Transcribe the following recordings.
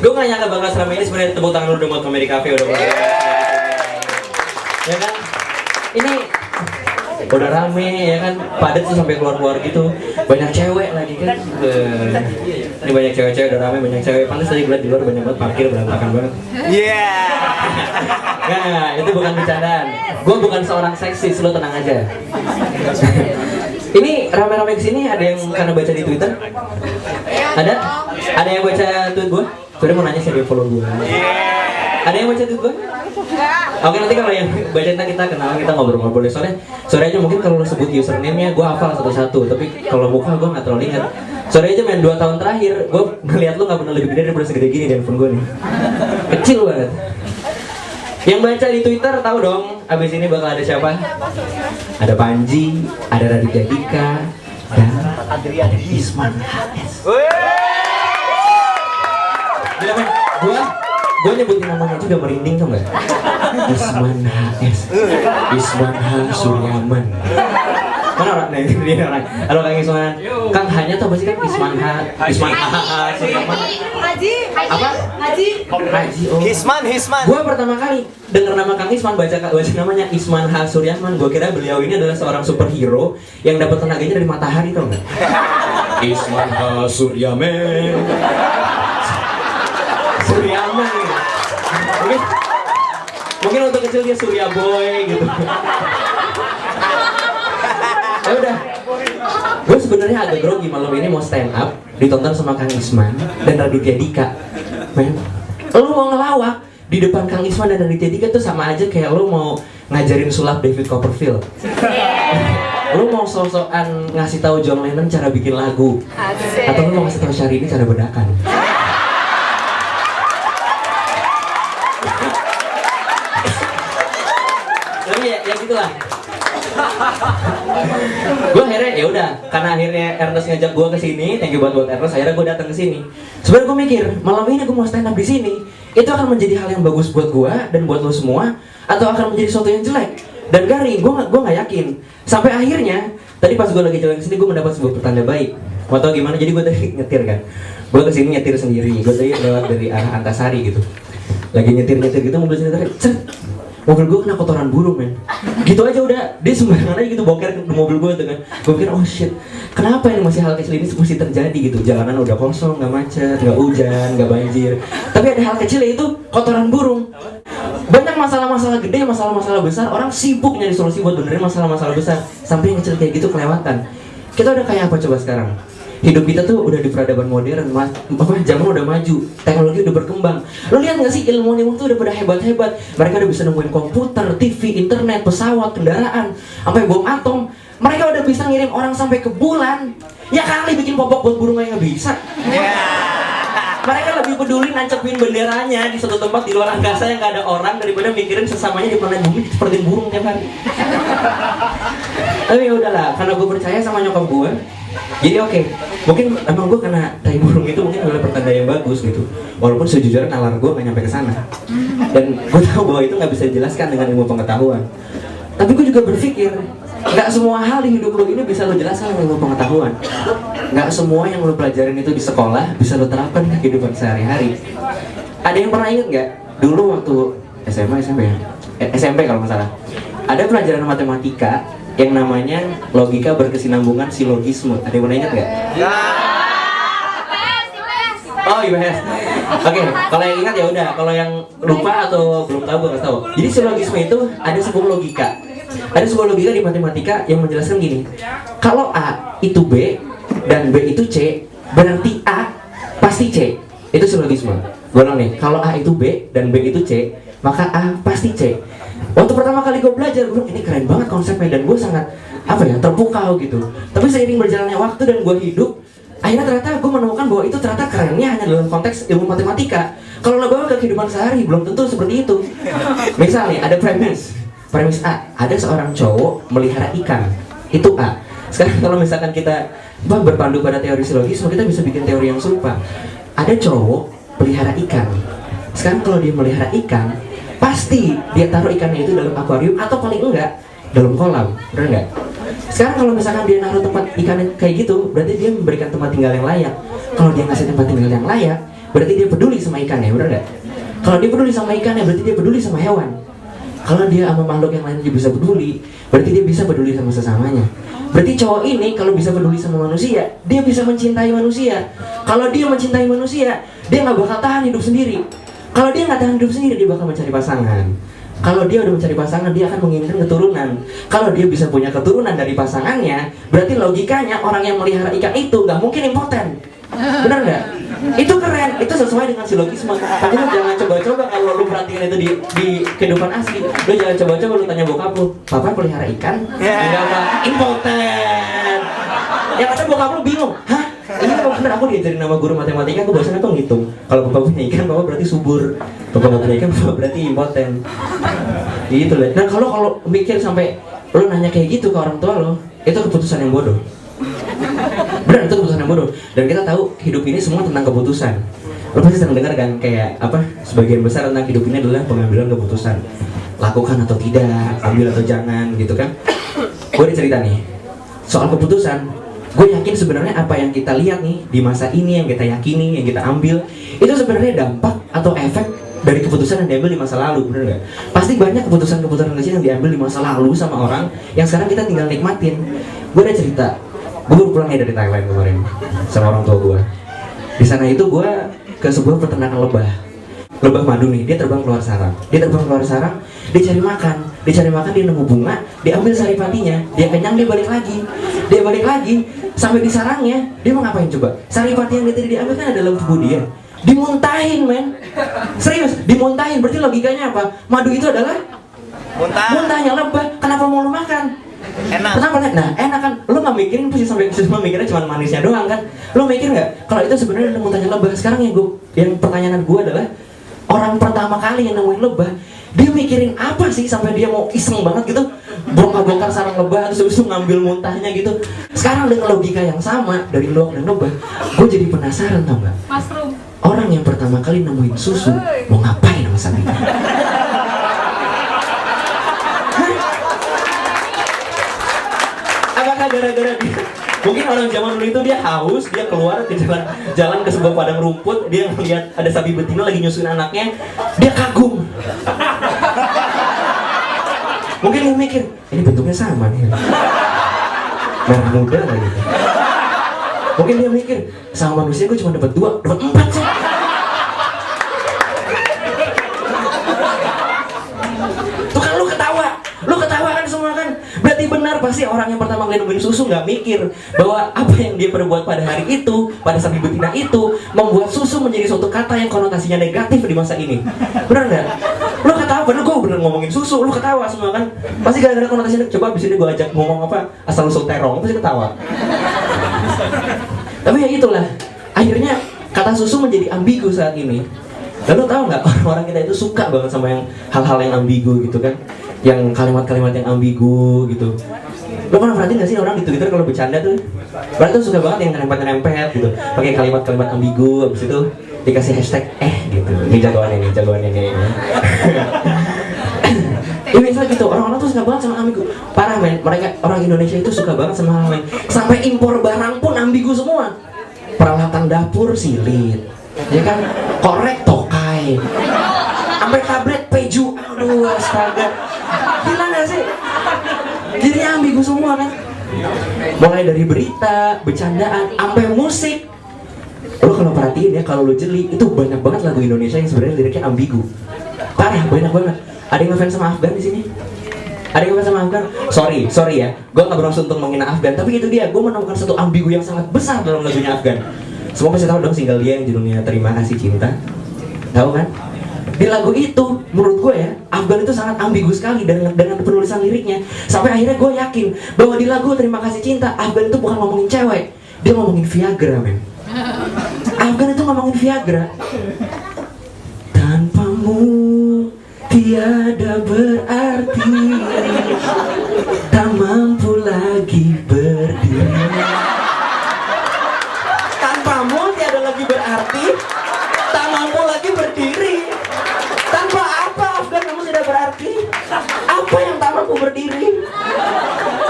Gue gak nyangka bakal seramai ini sebenarnya. Tepuk tangan lu dong buat Comedy Cafe udah mulai. Ya kan? Ini udah rame ya kan, padat tuh sampai keluar-keluar gitu. Banyak cewek lagi kan. Ini banyak cewek-cewek udah rame, banyak cewek. Pantes tadi gue di luar banyak banget parkir berantakan banget. Nah, itu bukan bercandaan. Gue bukan seorang seksis, lo tenang aja. Ini rame-rame kesini ada yang karena baca di Twitter? Ada? Ada yang baca tweet gue? Sorry mau nanya siapa yang follow gue. Ada yang baca tweet gue? Oke, nanti kalau yang baca kita kenalan, kita ngobrol-ngobrol. Soalnya sore aja mungkin kalau lo sebut username-nya gue hafal satu-satu. Tapi kalau muka gue gak terlalu ingat. Sore aja main 2 tahun terakhir, gue ngeliat lo gak pernah lebih gede daripada segede gini di handphone gue nih. Kecil banget. Yang baca di Twitter tahu dong, abis ini bakal ada siapa? Ada Panji, ada Raditya Dika, dan ada Isman HS. Gila men, gue nyebutin namanya juga merinding tau gak? Isman HS, Isman H. Suryaman. Mana orang? Nih, dia orang. Halo Kang Isman. Kang hanya tau pasti kan Isman H. Isman H. Suryaman. Haji. Apa? Haji. Oh. Hisman. Gue pertama kali dengar nama Kang Isman, baca namanya Isman H. Suryaman. Gue kira beliau ini adalah seorang superhero yang dapat tenaganya dari matahari, tau nggak? Isman H. Suryaman. Suryaman. Mungkin untuk kecil dia Surya Boy gitu. Ya udah, gue sebenarnya agak grogi malam ini mau stand up, ditonton sama Kang Isman dan Raditya Dika. Men, lo mau ngelawak di depan Kang Isman dan Raditya Dika tuh sama aja kayak lo mau ngajarin sulap David Copperfield. Lo mau sok-sokan ngasih tahu John Lennon cara bikin lagu, atau lo mau ngasih tahu Syahrini cara bedakan. Tapi ya gitulah. Gue akhirnya ya udah, karena akhirnya Ernest ngajak gue ke sini, thank you buat Ernest, akhirnya gue datang ke sini. Sebenarnya gue mikir malam ini gue mau stand up di sini, itu akan menjadi hal yang bagus buat gue dan buat lo semua, atau akan menjadi sesuatu yang jelek dan garing. Gue nggak yakin. Sampai akhirnya tadi pas gue lagi jalan ke sini, gue mendapat sebuah pertanda baik. Mau tau gimana? Jadi gue tadi nyetir kan, gue kesini nyetir sendiri. Gue tadi lewat dari arah Antasari gitu, lagi nyetir gitu, mobil sini tadi, mobil gue kena kotoran burung men. Gitu aja udah, dia sembarangan aja gitu boker ke mobil gue tuh kan. Gue pikir oh shit, kenapa ini masih hal kecil ini masih terjadi gitu. Jalanan udah kosong, gak macet, gak hujan, gak banjir. Tapi ada hal kecil yaitu kotoran burung. Banyak masalah-masalah gede, masalah-masalah besar, orang sibuk nyari solusi buat benerin masalah-masalah besar. Sampai yang kecil kayak gitu kelewatan. Kita udah kayak apa coba sekarang? Hidup kita tuh udah di peradaban modern, zaman udah maju, teknologi udah berkembang. Lo lihat nggak sih ilmuwan tuh udah pada hebat-hebat. Mereka udah bisa nemuin komputer, TV, internet, pesawat, kendaraan, sampai bom atom. Mereka udah bisa ngirim orang sampai ke bulan. Ya kali bikin popok buat burung aja nggak bisa. Mereka lebih peduli nancepin benderanya di suatu tempat di luar angkasa yang nggak ada orang daripada mikirin sesamanya di planet bumi seperti burung tiap hari. Tapi ya udahlah, karena gue percaya sama nyokap gue. Jadi oke, mungkin emang gue kena tai burung itu mungkin adalah pertanda yang bagus gitu. Walaupun sejujurnya nalar gue gak nyampe ke sana. Dan gue tahu bahwa itu gak bisa dijelaskan dengan ilmu pengetahuan. Tapi gue juga berpikir, gak semua hal di hidup lo ini bisa lo jelaskan dengan ilmu pengetahuan. Gak semua yang lo pelajarin itu di sekolah bisa lo terapkan di kehidupan sehari-hari. Ada yang pernah inget gak? Dulu waktu SMP kalau nggak salah, ada pelajaran matematika yang namanya logika berkesinambungan silogisme. Ada yang pernah ingat nggak? Oh IPS. Oke, kalau yang ingat ya udah. Kalau yang lupa atau belum tahu gue nggak tahu. Jadi silogisme itu ada sebuah logika. Ada sebuah logika di matematika yang menjelaskan gini. Kalau A itu B dan B itu C, berarti A pasti C. Itu silogisme. Gue ulang nih. Kalau A itu B dan B itu C, maka A pasti C. Waktu pertama kali gue belajar, gue bilang ini keren banget konsepnya dan gue sangat terpukau gitu. Tapi seiring berjalannya waktu dan gue hidup, akhirnya ternyata gue menemukan bahwa itu ternyata kerennya hanya dalam konteks ilmu matematika. Kalau lo bawa ke kehidupan sehari, belum tentu seperti itu. Misalnya ada premis A, ada seorang cowok melihara ikan, itu A. Sekarang kalau misalkan kita berpandu pada teori silogisme, kita bisa bikin teori yang serupa. Ada cowok pelihara ikan. Sekarang kalau dia melihara ikan, pasti dia taruh ikannya itu dalam akuarium atau paling enggak dalam kolam, benar enggak? Sekarang kalau misalkan dia naruh tempat ikannya kayak gitu, berarti dia memberikan tempat tinggal yang layak. Kalau dia ngasih tempat tinggal yang layak, berarti dia peduli sama ikannya, bener nggak? Kalau dia peduli sama ikannya, berarti dia peduli sama hewan. Kalau dia sama makhluk yang lain dia bisa peduli, berarti dia bisa peduli sama sesamanya. Berarti cowok ini kalau bisa peduli sama manusia, dia bisa mencintai manusia. Kalau dia mencintai manusia, dia nggak bakal tahan hidup sendiri. Kalau dia nggak tahan hidup sendiri, dia bakal mencari pasangan. Kalau dia udah mencari pasangan, dia akan menginginkan keturunan. Kalau dia bisa punya keturunan dari pasangannya, berarti logikanya orang yang melihara ikan itu nggak mungkin impoten. Benar nggak? Itu keren, itu sesuai dengan silogisme. Tapi lu jangan coba-coba kalau lu perhatikan itu di kehidupan asli. Lu jangan coba-coba lu tanya bokap lu, papa pelihara ikan? Enggak apa, impoten. Yang ada bokap lu bingung, hah? Ini kok bener, aku diajarin nama guru matematika, aku biasanya tuh ngitung. Kalau bapak punya ikan, bapak berarti subur. Bapak nggak punya ikan, bapak berarti impoten. Gitu lah. Nah kalau mikir sampai lu nanya kayak gitu ke orang tua lo, itu keputusan yang bodoh. Benar, itu keputusan yang bodoh. Dan kita tahu hidup ini semua tentang keputusan. Lo pasti sering dengar kan kayak apa? Sebagian besar tentang hidup ini adalah pengambilan keputusan. Lakukan atau tidak, ambil atau jangan, gitu kan? Gue ada cerita nih soal keputusan. Gue yakin sebenarnya apa yang kita lihat nih di masa ini, yang kita yakini, yang kita ambil, itu sebenarnya dampak atau efek dari keputusan yang diambil di masa lalu, bener nggak? Pasti banyak keputusan-keputusan kecil yang diambil di masa lalu sama orang yang sekarang kita tinggal nikmatin. Gue ada cerita. Gue baru pulang dari Thailand kemarin sama orang tua gue. Di sana itu gue ke sebuah peternakan lebah madu nih. Dia terbang keluar sarang. Dia cari makan. Dia nemu bunga. Dia ambil saripatinya. Dia kenyang, dia balik lagi. Sampai di sarangnya, dia mau ngapain coba? Saripati yang dia tadi diambil kan ada dalam tubuh dia. Dimuntahin, men. Serius, dimuntahin. Berarti logikanya apa? Madu itu adalah muntahnya lebah. Kenapa mau lu makan? Enak. Kenapa? Nah, enak kan? Lo nggak mikirin pasti sampai mikirnya cuma manisnya doang kan? Lo mikir nggak? Kalau itu sebenarnya muntahnya lebah. Sekarang yang pertanyaan gue adalah orang pertama kali yang nemuin lebah, dia mikirin apa sih sampai dia mau iseng banget gitu bongkar sarang lebah terus habis itu ngambil muntahnya gitu. Sekarang dengan logika yang sama dari luak dan lebah, gue jadi penasaran tau nggak? Orang yang pertama kali nemuin susu mau ngapain sama sapinya? Apakah gara-gara dia mungkin orang zaman dulu itu dia haus, dia keluar ke jalan ke sebuah padang rumput, dia melihat ada sapi betina lagi nyusuin anaknya, dia kagum. Mungkin dia mikir, ini bentuknya sama nih, merah muda lagi. Mungkin dia mikir, sama manusia gue cuma dapat 2, dapat 4 sih. Tuh kan lu ketawa kan semua kan. Berarti benar pasti orang yang pertama kali nemuin susu nggak mikir bahwa apa yang dia perbuat pada hari itu, pada sapi betina itu, membuat susu menjadi suatu kata yang konotasinya negatif di masa ini. Benar nggak? Lu ketawa, padahal gue bener ngomongin susu, lu ketawa semua kan? Pasti gara-gara konotasinya. Coba abis ini gue ajak ngomong apa, asal usul terong, pasti ketawa. Tapi ya itulah, akhirnya kata susu menjadi ambigu saat ini. Lalu tahu nggak, orang-orang kita itu suka banget sama yang hal-hal yang ambigu gitu kan, yang kalimat-kalimat yang ambigu gitu. Lo pernah perhatiin nggak sih orang di Twitter kalau bercanda tuh, mereka tuh suka banget yang nempel-nempel gitu, pakai kalimat-kalimat ambigu, abis itu dikasih hashtag gitu. Ini jagoan ini. Ya biasa gitu, orang-orang tuh suka banget sama ambigu. Parah men, mereka orang Indonesia itu suka banget sama hal lain. Sampai impor barang pun ambigu semua. Peralatan dapur silit, ya kan, korek tokai, sampai tablet peju, aduh astaga, gila nggak sih? Jadinya ambigu semua kan. Mulai dari berita, bercandaan, sampai musik. Lo kalau perhatiin ya, kalau lo jeli, itu banyak banget lagu Indonesia yang sebenarnya liriknya ambigu. Parah, banyak banget. Ada yang ngefans sama Afgan di sini? Ada yang ngefans sama Afgan? Sorry ya, gue nggak bermaksud untuk menghina Afgan, tapi itu dia, gue menemukan satu ambigu yang sangat besar dalam lagunya Afgan. Semua pasti tahu dong single dia yang judulnya Terima Kasih Cinta. Tahu kan? Di lagu itu, menurut gue ya, Afgan itu sangat ambigu sekali dengan penulisan liriknya. Sampai akhirnya gue yakin bahwa di lagu Terima Kasih Cinta, Afgan itu bukan ngomongin cewek, dia ngomongin Viagra, men. Afgan itu ngomongin Viagra. Tanpamu tiada berarti, tak mampu lagi berdiri. Tanpamu tiada lagi berarti, tak mampu lagi berdiri. Tanpa apa Afgan kamu tidak berarti? Apa yang tak mampu berdiri?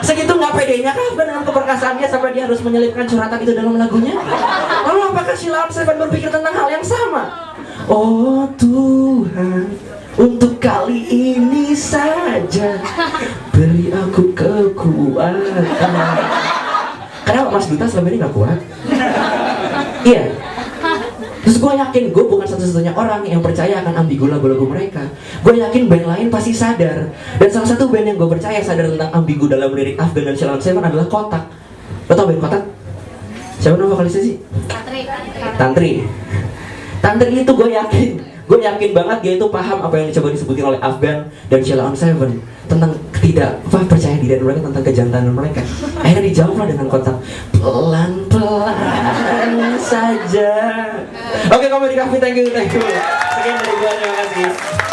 Segitu nggak pedenya kan Afgan dengan keperkasaannya sampai dia harus menyelipkan curhatan itu dalam lagunya? Lalu apakah Sheila on 7 berpikir tentang hal yang sama? Oh Tuhan, untuk kali ini saja beri aku kekuatan. Kenapa Mas Duta selama ini gak kuat? Iya. Terus gue yakin gue bukan satu-satunya orang yang percaya akan ambigu lagu-lagu mereka. Gue yakin band lain pasti sadar. Dan salah satu band yang gue percaya sadar tentang ambigu dalam lirik Afgan dan Sheila on 7 adalah Kotak. Lo tau band Kotak? Siapa nama vokalisnya sih? Tantri. Tantri itu gue yakin banget dia itu paham apa yang dicoba disebutin oleh Afgan dan Sheila on 7 tentang percaya diri mereka, tentang kejantanan mereka. Akhirnya dijawablah dengan Kotak, pelan-pelan saja. Oke, Komedi Cafe, thank you. Sekian dari gue, terima kasih.